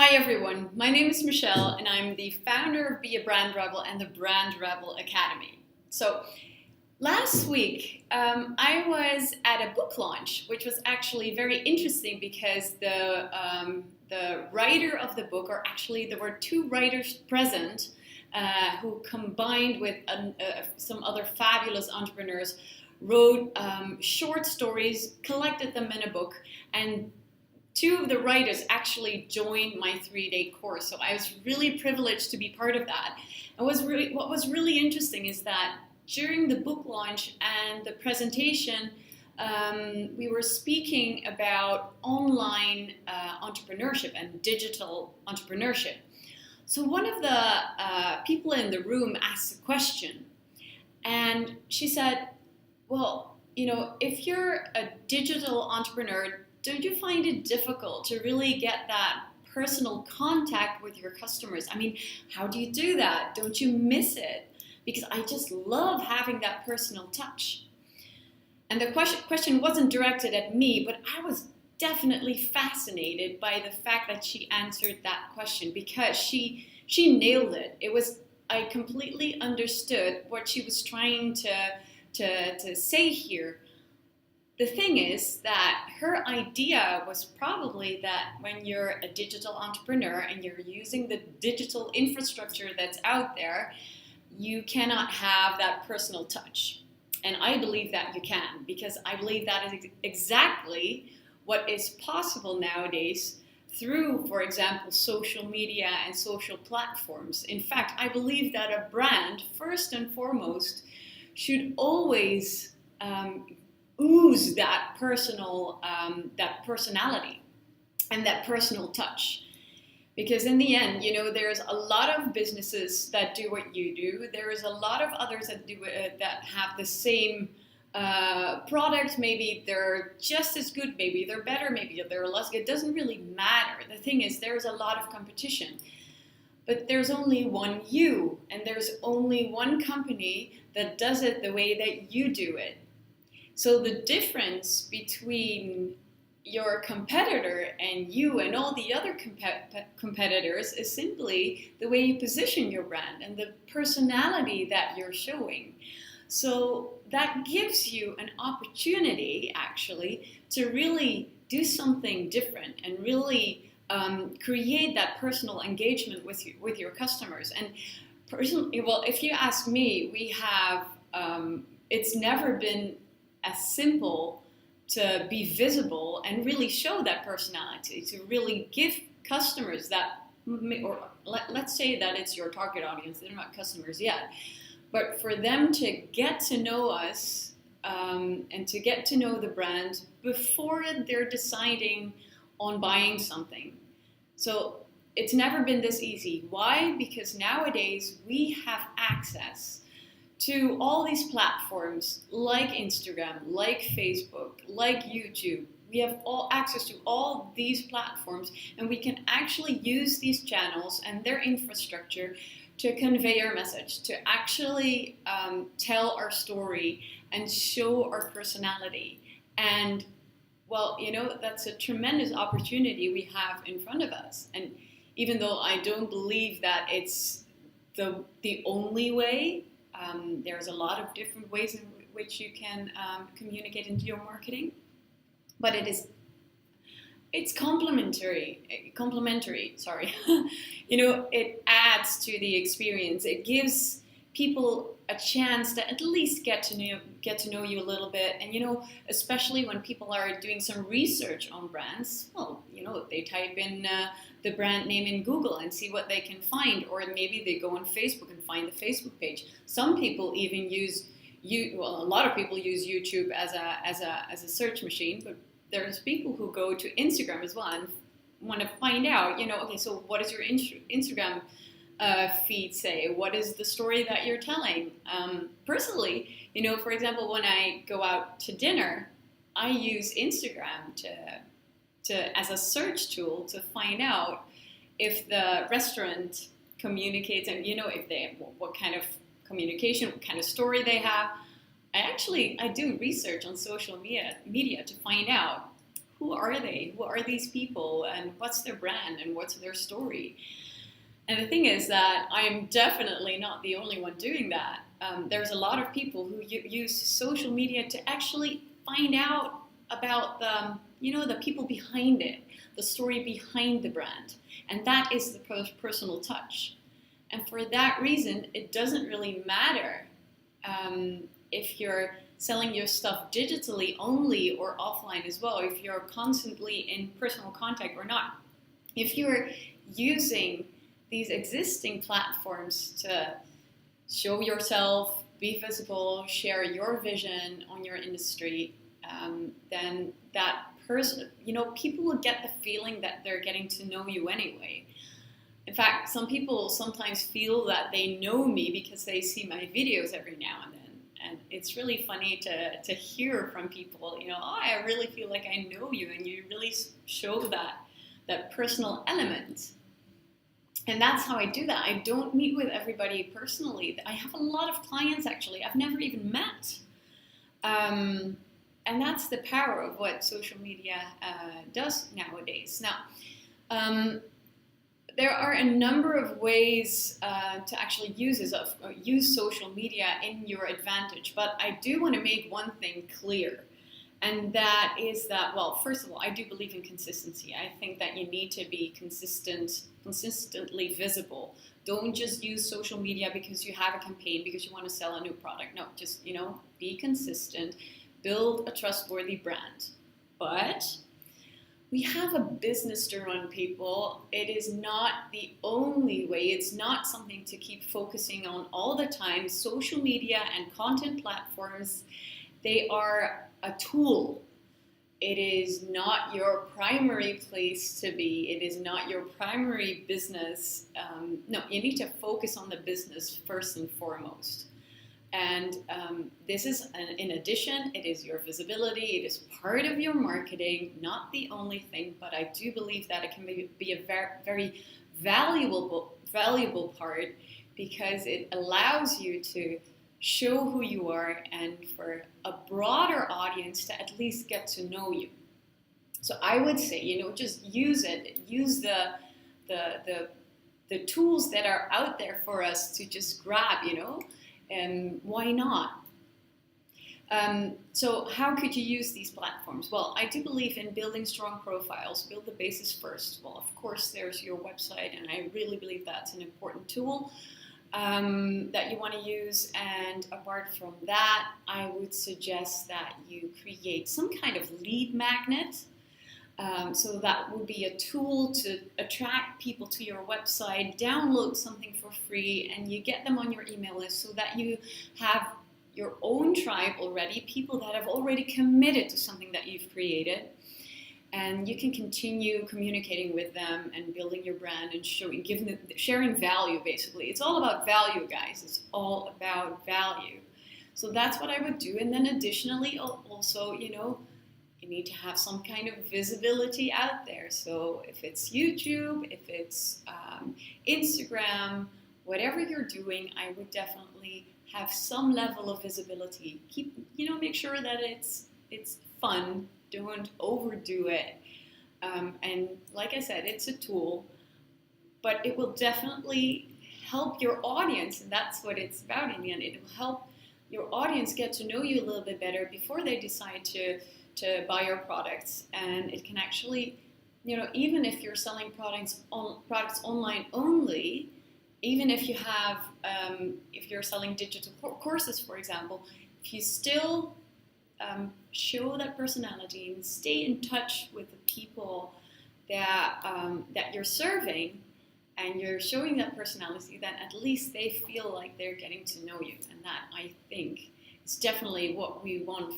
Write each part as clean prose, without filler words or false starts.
Hi everyone, my name is Michelle and I'm the founder of Be a Brand Rebel and the Brand Rebel Academy. So last week I was at a book launch, which was actually very interesting because the writer of the book, or actually there were two writers present who combined with some other fabulous entrepreneurs, wrote short stories, collected them in a book, and two of the writers actually joined my 3-day course. So I was really privileged to be part of that. And what was really interesting is that during the book launch and the presentation, we were speaking about online entrepreneurship and digital entrepreneurship. So one of the people in the room asked a question, and she said, well, if you're a digital entrepreneur, don't you find it difficult to really get that personal contact with your customers? I mean, how do you do that? Don't you miss it? Because I just love having that personal touch. And the question wasn't directed at me, but I was definitely fascinated by the fact that she answered that question, because she nailed it. I completely understood what she was trying to say here. The thing is that her idea was probably that when you're a digital entrepreneur and you're using the digital infrastructure that's out there, you cannot have that personal touch. And I believe that you can, because I believe that is exactly what is possible nowadays through, for example, social media and social platforms. In fact, I believe that a brand, first and foremost, should always ooze that that personality and that personal touch. Because in the end, there's a lot of businesses that do what you do. There is a lot of others that do that have the same product. Maybe they're just as good, maybe they're better, maybe they're less good. It doesn't really matter. The thing is, there's a lot of competition. But there's only one you, and there's only one company that does it the way that you do it. So the difference between your competitor and you and all the other competitors is simply the way you position your brand and the personality that you're showing. So that gives you an opportunity, actually, to really do something different and really create that personal engagement with your customers. And personally, well, if you ask me, we have, it's never been as simple to be visible and really show that personality, to really give customers that, or let's say that it's your target audience, they're not customers yet, but for them to get to know us and to get to know the brand before they're deciding on buying something. So it's never been this easy. Why? Because nowadays we have access to all these platforms like Instagram, like Facebook, like YouTube. We have all access to all these platforms, and we can actually use these channels and their infrastructure to convey our message, to actually tell our story and show our personality. And well, that's a tremendous opportunity we have in front of us. And even though I don't believe that it's the only way, there's a lot of different ways in which you can communicate into your marketing, but it's complementary. Sorry, it adds to the experience. It gives people a chance to at least get to know you a little bit, and especially when people are doing some research on brands. Well, they type in the brand name in Google and see what they can find, or maybe they go on Facebook and find the Facebook page. Some people even a lot of people use YouTube as a search machine, but there's people who go to Instagram as well and want to find out, okay, so what does your Instagram feed say? What is the story that you're telling? Personally, for example, when I go out to dinner, I use Instagram as a search tool to find out if the restaurant communicates and if they what kind of communication, what kind of story they have. I do research on social media to find out who are they? Who are these people? And what's their brand? And what's their story? And the thing is that I'm definitely not the only one doing that. There's a lot of people who use social media to actually find out about the people behind it, the story behind the brand. And that is the personal touch. And for that reason, it doesn't really matter if you're selling your stuff digitally only or offline as well, if you're constantly in personal contact or not. If you're using these existing platforms to show yourself, be visible, share your vision on your industry, then that person, people will get the feeling that they're getting to know you anyway. In fact, some people sometimes feel that they know me because they see my videos every now and then. And it's really funny to hear from people, I really feel like I know you, and you really show that personal element. And that's how I do that. I don't meet with everybody personally. I have a lot of clients, actually, I've never even met. And that's the power of what social media does nowadays. Now, there are a number of ways to actually use social media in your advantage, but I do want to make one thing clear, and that is that, well, first of all, I do believe in consistency. I think that you need to be consistently visible. Don't just use social media because you have a campaign, because you want to sell a new product. No, just, be consistent, build a trustworthy brand. But we have a business to run, people. It is not the only way. It's not something to keep focusing on all the time. Social media and content platforms, they are a tool. It is not your primary place to be. It is not your primary business. No, you need to focus on the business first and foremost. And this is, in addition, it is your visibility, it is part of your marketing, not the only thing, but I do believe that it can be a very, very valuable part, because it allows you to show who you are and for a broader audience to at least get to know you. So I would say, just use it, use the tools that are out there for us to just grab, and why not? So how could you use these platforms? Well, I do believe in building strong profiles. Build the basis first. Well, of course, there's your website, and I really believe that's an important tool that you want to use. And apart from that, I would suggest that you create some kind of lead magnet. So that would be a tool to attract people to your website, download something for free, and you get them on your email list so that you have your own tribe already, people that have already committed to something that you've created. And you can continue communicating with them and building your brand and sharing value, basically. It's all about value, guys. It's all about value. So that's what I would do. And then additionally, also, you need to have some kind of visibility out there. So if it's YouTube, if it's Instagram, whatever you're doing, I would definitely have some level of visibility. Make sure that it's fun. Don't overdo it. And like I said, it's a tool, but it will definitely help your audience, and that's what it's about in the end. It will help your audience get to know you a little bit better before they decide to buy your products. And it can actually, even if you're selling products online only, even if you have, if you're selling digital courses, for example, if you still show that personality and stay in touch with the people that you're serving, and you're showing that personality, then at least they feel like they're getting to know you. And that, I think, is definitely what we want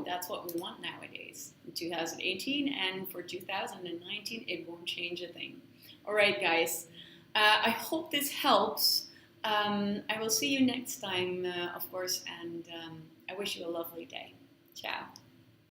that's what we want nowadays in 2018, and for 2019 it won't change a thing. All right, guys, I hope this helps. I will see you next time, of course, and I wish you a lovely day. Ciao.